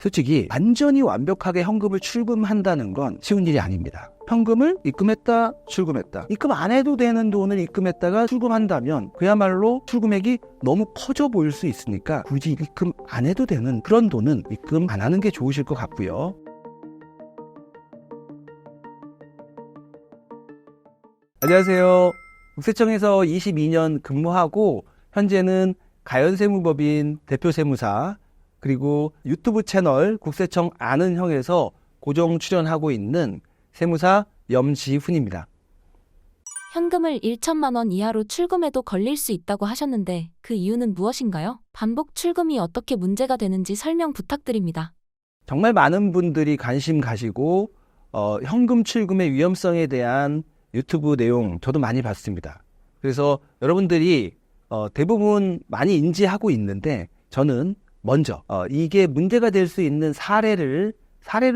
솔직히 완전히 완벽하게 현금을 출금한다는 건 쉬운 일이 아닙니다. 현금을 입금했다, 출금했다. 입금 안 해도 되는 돈을 입금했다가 출금한다면 그야말로 출금액이 너무 커져 보일 수 있으니까 굳이 입금 안 해도 되는 그런 돈은 입금 안 하는 게 좋으실 것 같고요. 안녕하세요. 국세청에서 22년 근무하고 현재는 가연세무법인 대표세무사 그리고 유튜브 채널 국세청 아는 형에서 고정 출연하고 있는 세무사 염지훈입니다. 현금을 1천만 원 이하로 출금해도 걸릴 수 있다고 하셨는데 그 이유는 무엇인가요? 반복 출금이 어떻게 문제가 되는지 설명 부탁드립니다. 정말 많은 분들이 관심 가지고 현금 출금의 위험성에 대한 유튜브 내용 저도 많이 봤습니다. 그래서 여러분들이 대부분 많이 인지하고 있는데 저는 먼저 이게 문제가 될 수 있는 사례를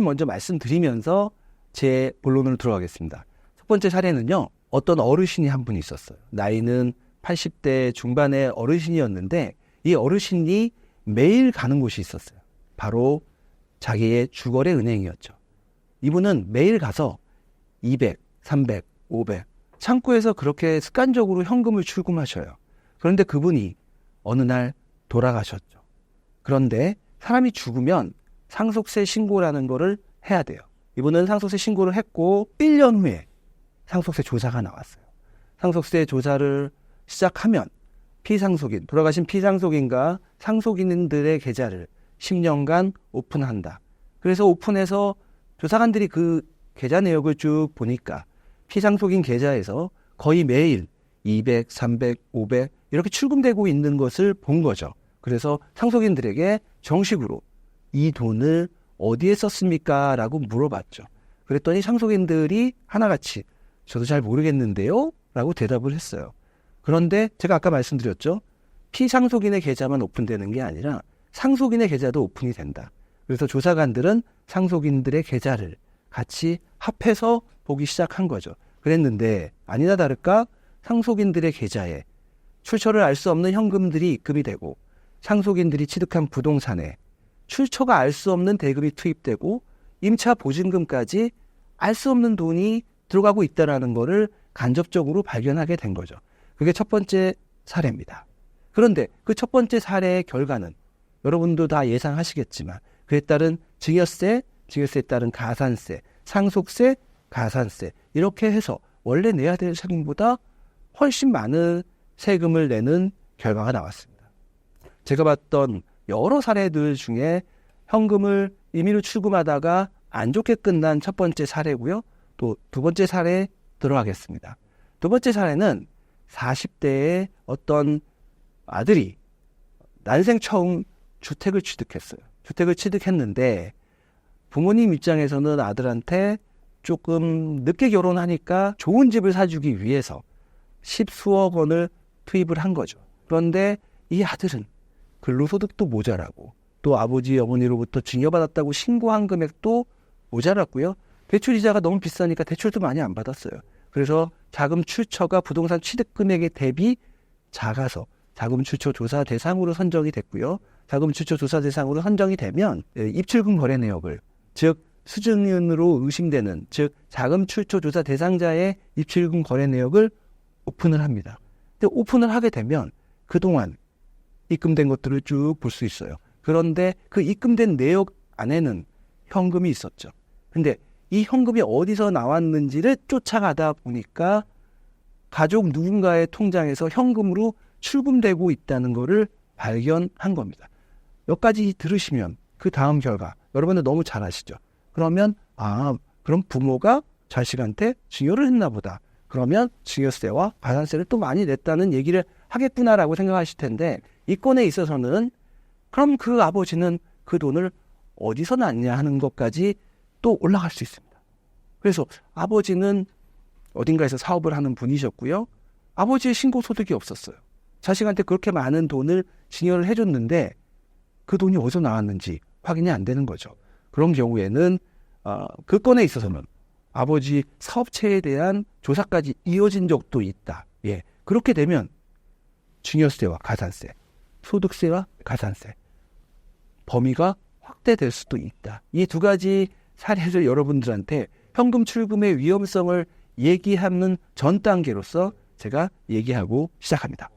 먼저 말씀드리면서 제 본론으로 들어가겠습니다. 첫 번째 사례는요. 어떤 어르신이 한 분 있었어요. 나이는 80대 중반의 어르신이었는데 이 어르신이 매일 가는 곳이 있었어요. 바로 자기의 주거래 은행이었죠. 이분은 매일 가서 200, 300, 500 창구에서 그렇게 습관적으로 현금을 출금하셔요. 그런데 그분이 어느 날 돌아가셨죠. 그런데 사람이 죽으면 상속세 신고라는 거를 해야 돼요. 이분은 상속세 신고를 했고 1년 후에 상속세 조사가 나왔어요. 상속세 조사를 시작하면 피상속인, 돌아가신 피상속인과 상속인들의 계좌를 10년간 오픈한다. 그래서 오픈해서 조사관들이 그 계좌 내역을 쭉 보니까 피상속인 계좌에서 거의 매일 200, 300, 500 이렇게 출금되고 있는 것을 본 거죠. 그래서 상속인들에게 정식으로 이 돈을 어디에 썼습니까? 라고 물어봤죠. 그랬더니 상속인들이 하나같이 저도 잘 모르겠는데요? 라고 대답을 했어요. 그런데 제가 아까 말씀드렸죠. 피상속인의 계좌만 오픈되는 게 아니라 상속인의 계좌도 오픈이 된다. 그래서 조사관들은 상속인들의 계좌를 같이 합해서 보기 시작한 거죠. 그랬는데 아니나 다를까 상속인들의 계좌에 출처를 알 수 없는 현금들이 입금이 되고 상속인들이 취득한 부동산에 출처가 알 수 없는 대금이 투입되고 임차 보증금까지 알 수 없는 돈이 들어가고 있다는 것을 간접적으로 발견하게 된 거죠. 그게 첫 번째 사례입니다. 그런데 그 첫 번째 사례의 결과는 여러분도 다 예상하시겠지만 그에 따른 증여세, 증여세에 따른 가산세, 상속세, 가산세 이렇게 해서 원래 내야 될 세금보다 훨씬 많은 세금을 내는 결과가 나왔습니다. 제가 봤던 여러 사례들 중에 현금을 임의로 출금하다가 안 좋게 끝난 첫 번째 사례고요. 또 두 번째 사례에 들어가겠습니다. 두 번째 사례는 40대의 어떤 아들이 난생 처음 주택을 취득했어요. 주택을 취득했는데 부모님 입장에서는 아들한테 조금 늦게 결혼하니까 좋은 집을 사주기 위해서 10수억 원을 투입을 한 거죠. 그런데 이 아들은 근로소득도 모자라고 또 아버지 어머니로부터 증여받았다고 신고한 금액도 모자랐고요. 대출이자가 너무 비싸니까 대출도 많이 안 받았어요. 그래서 자금 출처가 부동산 취득 금액에 대비 작아서 자금 출처 조사 대상으로 선정이 됐고요. 자금 출처 조사 대상으로 선정이 되면 입출금 거래 내역을 즉 수증인으로 의심되는 즉 자금 출처 조사 대상자의 입출금 거래 내역을 오픈을 합니다. 근데 오픈을 하게 되면 그동안 입금된 것들을 쭉 볼 수 있어요. 그런데 그 입금된 내역 안에는 현금이 있었죠. 근데 이 현금이 어디서 나왔는지를 쫓아가다 보니까 가족 누군가의 통장에서 현금으로 출금되고 있다는 것을 발견한 겁니다. 여기까지 들으시면 그 다음 결과 여러분들 너무 잘 아시죠? 그러면 그럼 부모가 자식한테 증여를 했나 보다. 그러면 증여세와 가산세를 또 많이 냈다는 얘기를 하겠구나라고 생각하실 텐데 이 건에 있어서는 그럼 그 아버지는 그 돈을 어디서 났냐 하는 것까지 또 올라갈 수 있습니다. 그래서 아버지는 어딘가에서 사업을 하는 분이셨고요. 아버지의 신고소득이 없었어요. 자식한테 그렇게 많은 돈을 증여를 해줬는데 그 돈이 어디서 나왔는지 확인이 안 되는 거죠. 그런 경우에는 그 건에 있어서는 아버지 사업체에 대한 조사까지 이어진 적도 있다. 예, 그렇게 되면 증여세와 가산세, 소득세와 가산세 범위가 확대될 수도 있다. 이 두 가지 사례를 여러분들한테 현금 출금의 위험성을 얘기하는 전 단계로서 제가 얘기하고 시작합니다.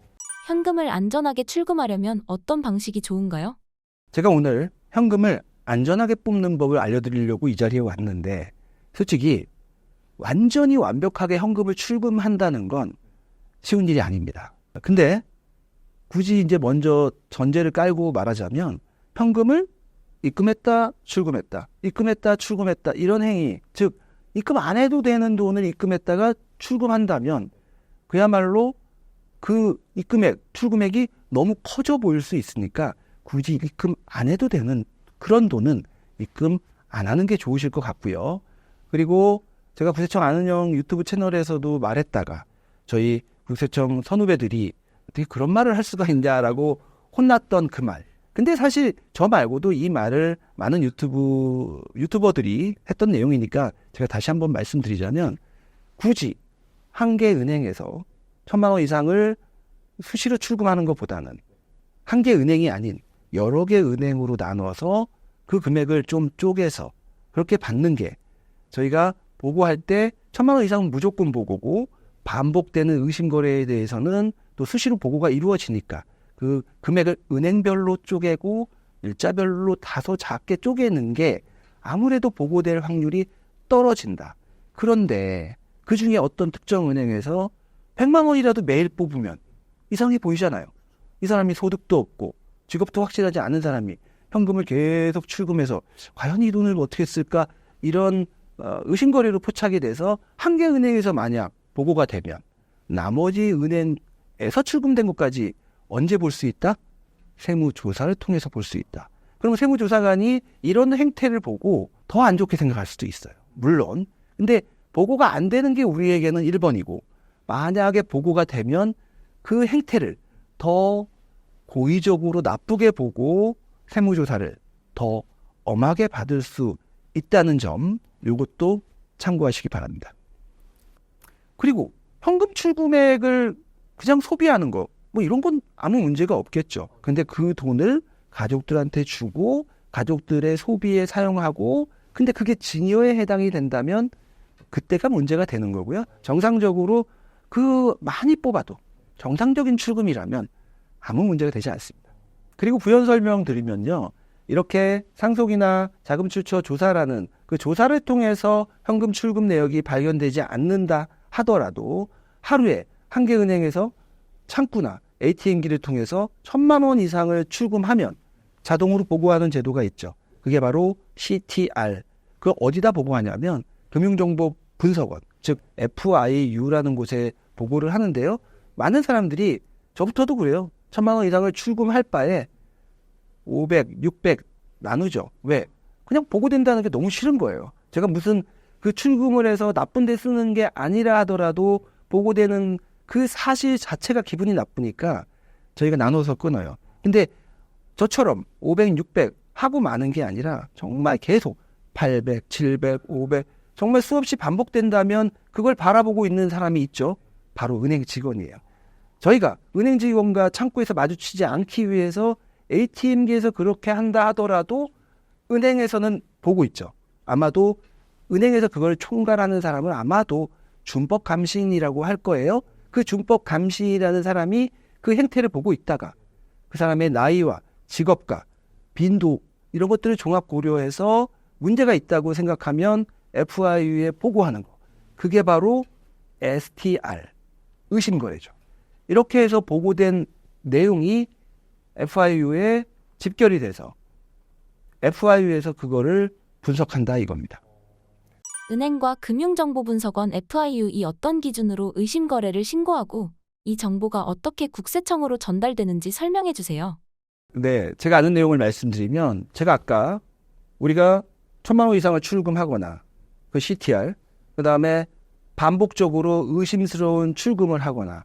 현금을 안전하게 출금하려면 어떤 방식이 좋은가요? 제가 오늘 현금을 안전하게 뽑는 법을 알려드리려고 이 자리에 왔는데, 솔직히 완전히 완벽하게 현금을 출금한다는 건 쉬운 일이 아닙니다. 근데 굳이 이제 먼저 전제를 깔고 말하자면, 현금을 입금했다, 출금했다, 입금했다, 출금했다, 이런 행위, 즉 입금 안 해도 되는 돈을 입금했다가 출금한다면 그야말로 그 입금액, 출금액이 너무 커져 보일 수 있으니까 굳이 입금 안 해도 되는 그런 돈은 입금 안 하는 게 좋으실 것 같고요. 그리고 제가 국세청 아는 형 유튜브 채널에서도 말했다가 저희 국세청 선후배들이 어떻게 그런 말을 할 수가 있냐라고 혼났던 그 말. 근데 사실 저 말고도 이 말을 많은 유튜버들이 했던 내용이니까 제가 다시 한번 말씀드리자면, 굳이 한 개 은행에서 1,000만 원 이상을 수시로 출금하는 것보다는 한 개 은행이 아닌 여러 개 은행으로 나눠서 그 금액을 좀 쪼개서 그렇게 받는 게, 저희가 보고할 때 1,000만 원 이상은 무조건 보고고 반복되는 의심거래에 대해서는 또 수시로 보고가 이루어지니까 그 금액을 은행별로 쪼개고 일자별로 다소 작게 쪼개는 게 아무래도 보고될 확률이 떨어진다. 그런데 그 중에 어떤 특정 은행에서 100만 원이라도 매일 뽑으면 이상해 보이잖아요. 이 사람이 소득도 없고 직업도 확실하지 않은 사람이 현금을 계속 출금해서 과연 이 돈을 어떻게 쓸까, 이런 의심거래로 포착이 돼서 한 개 은행에서 만약 보고가 되면 나머지 은행에서 출금된 것까지 언제 볼 수 있다? 세무조사를 통해서 볼 수 있다. 그럼 세무조사관이 이런 행태를 보고 더 안 좋게 생각할 수도 있어요. 물론. 근데 보고가 안 되는 게 우리에게는 1번이고, 만약에 보고가 되면 그 행태를 더 고의적으로 나쁘게 보고 세무조사를 더 엄하게 받을 수 있다는 점, 이것도 참고하시기 바랍니다. 그리고 현금 출금액을 그냥 소비하는 거, 뭐 이런 건 아무 문제가 없겠죠. 근데 그 돈을 가족들한테 주고 가족들의 소비에 사용하고, 근데 그게 증여에 해당이 된다면 그때가 문제가 되는 거고요. 정상적으로 그 많이 뽑아도 정상적인 출금이라면 아무 문제가 되지 않습니다. 그리고 부연 설명 드리면요, 이렇게 상속이나 자금 출처 조사라는 그 조사를 통해서 현금 출금 내역이 발견되지 않는다 하더라도 하루에 한 개 은행에서 창구나 ATM기를 통해서 1,000만 원 이상을 출금하면 자동으로 보고하는 제도가 있죠. 그게 바로 CTR. 그걸 어디다 보고하냐면 금융정보분석원, 즉 FIU라는 곳에 보고를 하는데요. 많은 사람들이, 저부터도 그래요. 1,000만 원 이상을 출금할 바에 500, 600 나누죠. 왜? 그냥 보고된다는 게 너무 싫은 거예요. 제가 무슨 그 출금을 해서 나쁜 데 쓰는 게 아니라 하더라도 보고되는 그 사실 자체가 기분이 나쁘니까 저희가 나눠서 끊어요. 근데 저처럼 500, 600 하고 마는 게 아니라 정말 계속 800, 700, 500 정말 수없이 반복된다면 그걸 바라보고 있는 사람이 있죠. 바로 은행 직원이에요. 저희가 은행 직원과 창구에서 마주치지 않기 위해서 ATM기에서 그렇게 한다 하더라도 은행에서는 보고 있죠. 아마도 은행에서 그걸 총괄하는 사람은 아마도 준법감시인이라고 할 거예요. 그 준법감시인이라는 사람이 그 행태를 보고 있다가 그 사람의 나이와 직업과 빈도 이런 것들을 종합 고려해서 문제가 있다고 생각하면 FIU에 보고하는 거. 그게 바로 STR, 의심거래죠. 이렇게 해서 보고된 내용이 FIU에 집결이 돼서 FIU에서 그거를 분석한다 이겁니다. 은행과 금융정보분석원 FIU이 어떤 기준으로 의심거래를 신고하고 이 정보가 어떻게 국세청으로 전달되는지 설명해 주세요. 네, 제가 아는 내용을 말씀드리면, 제가 아까 우리가 1,000만 원 이상을 출금하거나 그 CTR, 그 다음에 반복적으로 의심스러운 출금을 하거나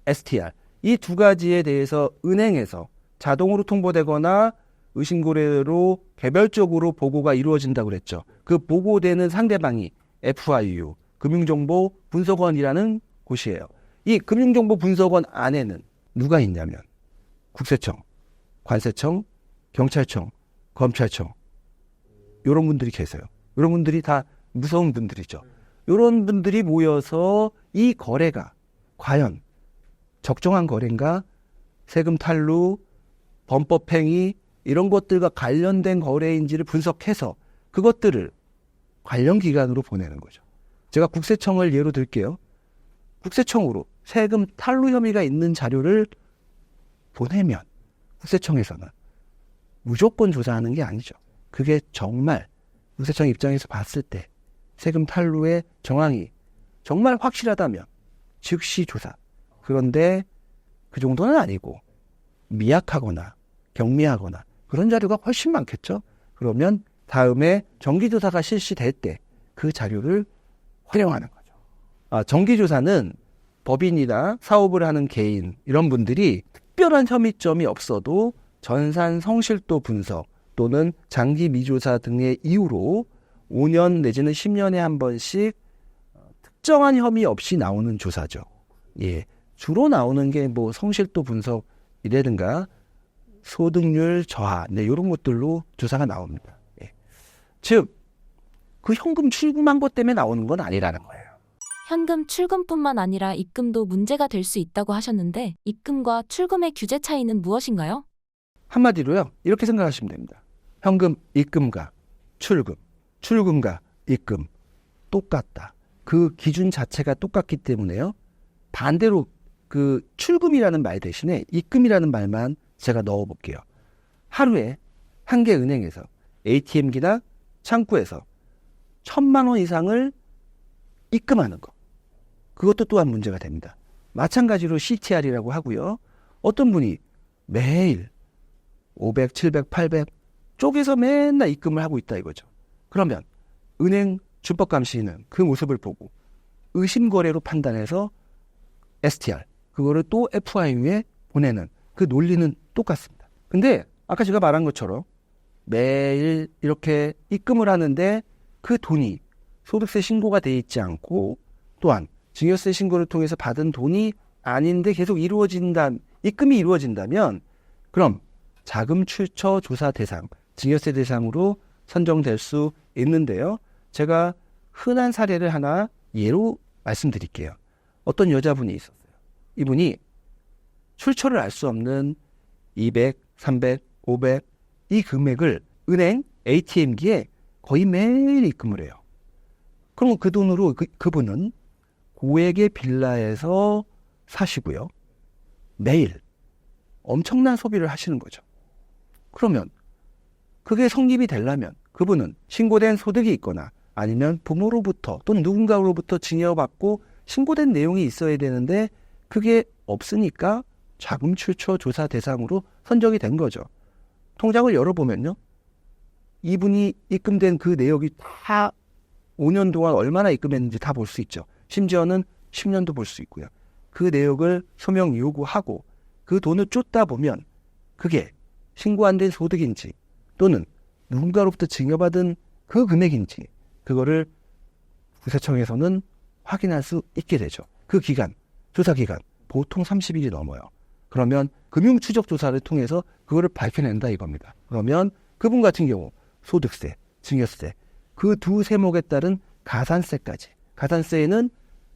STR, 이 두 가지에 대해서 은행에서 자동으로 통보되거나 의심거래로 개별적으로 보고가 이루어진다고 그랬죠. 그 보고되는 상대방이 FIU, 금융정보분석원이라는 곳이에요. 이 금융정보분석원 안에는 누가 있냐면 국세청, 관세청, 경찰청, 검찰청, 이런 분들이 계세요. 이런 분들이 다 무서운 분들이죠. 이런 분들이 모여서 이 거래가 과연 적정한 거래인가, 세금 탈루, 범법행위 이런 것들과 관련된 거래인지를 분석해서 그것들을 관련 기관으로 보내는 거죠. 제가 국세청을 예로 들게요. 국세청으로 세금 탈루 혐의가 있는 자료를 보내면 국세청에서는 무조건 조사하는 게 아니죠. 그게 정말 국세청 입장에서 봤을 때 세금 탈루의 정황이 정말 확실하다면 즉시 조사. 그런데 그 정도는 아니고 미약하거나 경미하거나 그런 자료가 훨씬 많겠죠. 그러면 다음에 정기조사가 실시될 때 그 자료를 활용하는 거죠. 정기조사는 법인이나 사업을 하는 개인 이런 분들이 특별한 혐의점이 없어도 전산 성실도 분석 또는 장기 미조사 등의 이유로 5년 내지는 10년에 한 번씩 특정한 혐의 없이 나오는 조사죠. 예, 주로 나오는 게 뭐 성실도 분석이라든가 소득률 저하, 네, 이런 것들로 조사가 나옵니다. 예. 즉, 그 현금 출금한 것 때문에 나오는 건 아니라는 거예요. 현금 출금뿐만 아니라 입금도 문제가 될 수 있다고 하셨는데 입금과 출금의 규제 차이는 무엇인가요? 한마디로요, 이렇게 생각하시면 됩니다. 현금 입금과 출금, 출금과 입금 똑같다. 그 기준 자체가 똑같기 때문에요. 반대로 그 출금이라는 말 대신에 입금이라는 말만 제가 넣어볼게요. 하루에 한 개 은행에서 ATM기나 창구에서 1,000만 원 이상을 입금하는 거. 그것도 또한 문제가 됩니다. 마찬가지로 CTR이라고 하고요. 어떤 분이 매일 500, 700, 800 쪼개서 맨날 입금을 하고 있다 이거죠. 그러면 은행 준법감시는 그 모습을 보고 의심거래로 판단해서 STR, 그거를 또 FIU에 보내는 그 논리는 똑같습니다. 근데 아까 제가 말한 것처럼 매일 이렇게 입금을 하는데 그 돈이 소득세 신고가 돼 있지 않고 또한 증여세 신고를 통해서 받은 돈이 아닌데 계속 입금이 이루어진다면 그럼 자금 출처 조사 대상, 증여세 대상으로 선정될 수 있는데요. 제가 흔한 사례를 하나 예로 말씀드릴게요. 어떤 여자분이 있었어요. 이분이 출처를 알 수 없는 200, 300, 500 이 금액을 은행 ATM기에 거의 매일 입금을 해요. 그럼 그 돈으로 그분은 고액의 빌라에서 사시고요. 매일 엄청난 소비를 하시는 거죠. 그러면 그게 성립이 되려면 그분은 신고된 소득이 있거나 아니면 부모로부터 또는 누군가로부터 증여받고 신고된 내용이 있어야 되는데 그게 없으니까 자금 출처 조사 대상으로 선정이 된 거죠. 통장을 열어보면요. 이분이 입금된 그 내역이 다 5년 동안 얼마나 입금했는지 다 볼 수 있죠. 심지어는 10년도 볼 수 있고요. 그 내역을 소명 요구하고 그 돈을 쫓다 보면 그게 신고 안 된 소득인지 또는 누군가로부터 증여받은 그 금액인지 그거를 국세청에서는 확인할 수 있게 되죠. 그 기간, 조사 기간 보통 30일이 넘어요. 그러면 금융추적조사를 통해서 그거를 밝혀낸다 이겁니다. 그러면 그분 같은 경우 소득세, 증여세 그 두 세목에 따른 가산세까지. 가산세에는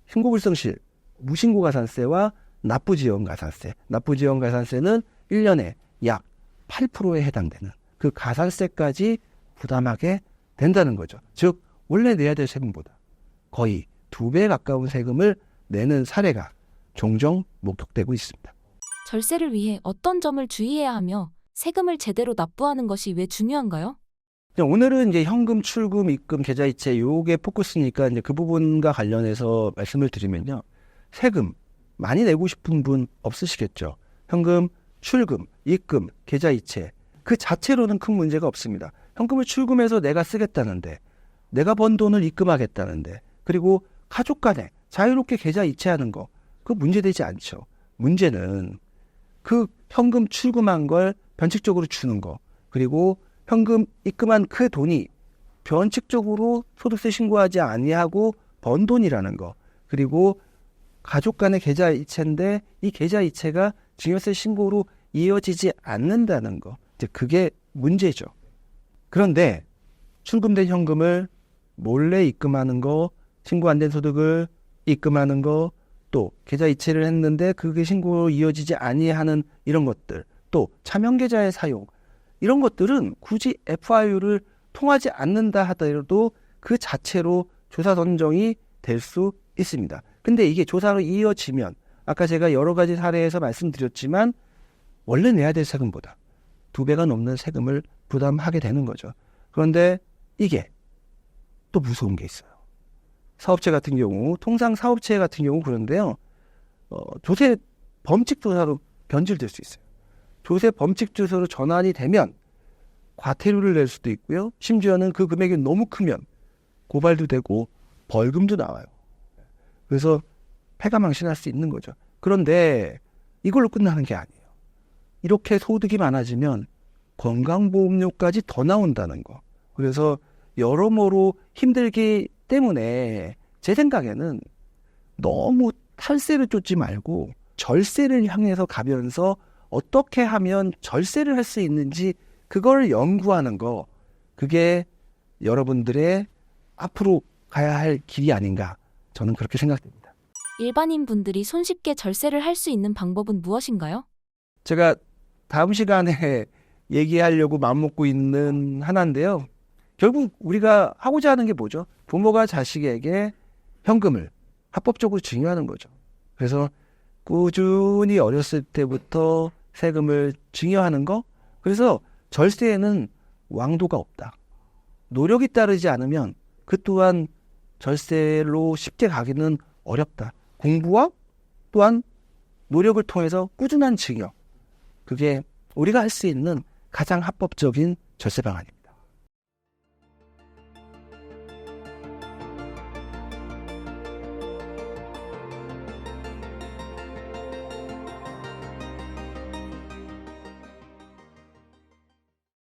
신고불성실, 무신고 가산세와 납부지연 가산세. 납부지연 가산세는 1년에 약 8%에 해당되는 그 가산세까지 부담하게 된다는 거죠. 즉 원래 내야 될 세금보다 거의 2배 가까운 세금을 내는 사례가 종종 목격되고 있습니다. 절세를 위해 어떤 점을 주의해야 하며 세금을 제대로 납부하는 것이 왜 중요한가요? 오늘은 이제 현금, 출금, 입금, 계좌이체 요게 포커스니까 이제 그 부분과 관련해서 말씀을 드리면요. 세금 많이 내고 싶은 분 없으시겠죠. 현금, 출금, 입금, 계좌이체 그 자체로는 큰 문제가 없습니다. 현금을 출금해서 내가 쓰겠다는데 내가 번 돈을 입금하겠다는데 그리고 가족 간에 자유롭게 계좌 이체하는 거 그거 문제되지 않죠. 문제는 그 현금 출금한 걸 변칙적으로 주는 거 그리고 현금 입금한 그 돈이 변칙적으로 소득세 신고하지 아니하고 번 돈이라는 거 그리고 가족 간의 계좌 이체인데 이 계좌 이체가 증여세 신고로 이어지지 않는다는 거 이제 그게 문제죠. 그런데 출금된 현금을 몰래 입금하는 거, 신고 안 된 소득을 입금하는 거, 또 계좌 이체를 했는데 그게 신고로 이어지지 아니하는 이런 것들, 또 차명 계좌의 사용, 이런 것들은 굳이 FIU를 통하지 않는다 하더라도 그 자체로 조사 선정이 될 수 있습니다. 근데 이게 조사로 이어지면 아까 제가 여러 가지 사례에서 말씀드렸지만 원래 내야 될 세금보다 2배가 넘는 세금을 부담하게 되는 거죠. 그런데 이게 또 무서운 게 있어요. 사업체 같은 경우, 통상 사업체 같은 경우 그런데요. 조세 범칙 조사로 변질될 수 있어요. 조세 범칙 조사로 전환이 되면 과태료를 낼 수도 있고요. 심지어는 그 금액이 너무 크면 고발도 되고 벌금도 나와요. 그래서 패가망신할 수 있는 거죠. 그런데 이걸로 끝나는 게 아니에요. 이렇게 소득이 많아지면 건강보험료까지 더 나온다는 거. 그래서 여러모로 힘들기 때문에 제 생각에는 너무 탈세를 쫓지 말고 절세를 향해서 가면서 어떻게 하면 절세를 할 수 있는지 그걸 연구하는 거, 그게 여러분들의 앞으로 가야 할 길이 아닌가, 저는 그렇게 생각됩니다. 일반인 분들이 손쉽게 절세를 할 수 있는 방법은 무엇인가요? 제가 다음 시간에 얘기하려고 마음먹고 있는 하나인데요. 결국 우리가 하고자 하는 게 뭐죠? 부모가 자식에게 현금을 합법적으로 증여하는 거죠. 그래서 꾸준히 어렸을 때부터 세금을 증여하는 거. 그래서 절세에는 왕도가 없다. 노력이 따르지 않으면 그 또한 절세로 쉽게 가기는 어렵다. 공부와 또한 노력을 통해서 꾸준한 증여. 그게 우리가 할 수 있는 가장 합법적인 절세 방안입니다.